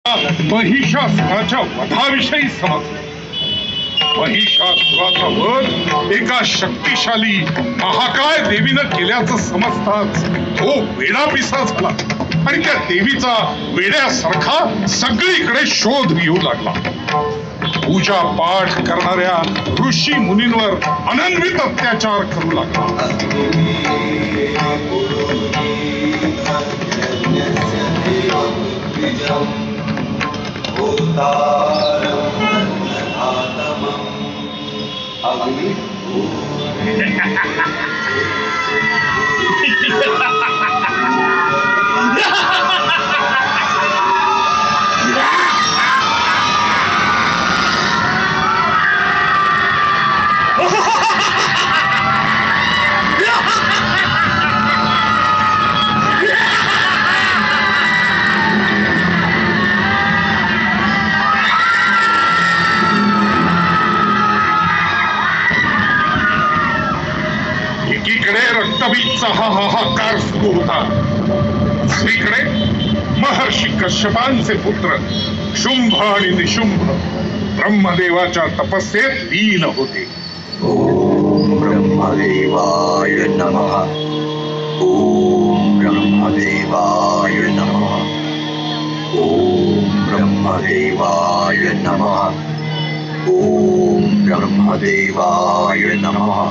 महिषासुराच्या वधाविषयी समजलं. महिषासुराचा वध एका शक्तिशाली महाकाय देवीनं केल्याचं समजताच तो वेडापिसा झाला आणि त्या देवीचा वेड्यासारखा सगळीकडे शोध घेऊ लागला. पूजा पाठ करणाऱ्या ऋषी मुनींवर अनन्वित अत्याचार करू लागला. एकीकडे रक्तबीजचा हा हाहाकार सुरू होता, दुसरीकडे महर्षी कश्यपांचे पुत्र शुंभ आणि निशुंभ ब्रह्मदेवाच्या तपस्येत लीन होते. ओम ब्रह्मदेवाय नमः. ओम ब्रह्मदेवाय नमः. ओम ब्रह्मदेवाय नमः. ओम ब्रह्मदेवाय नमः.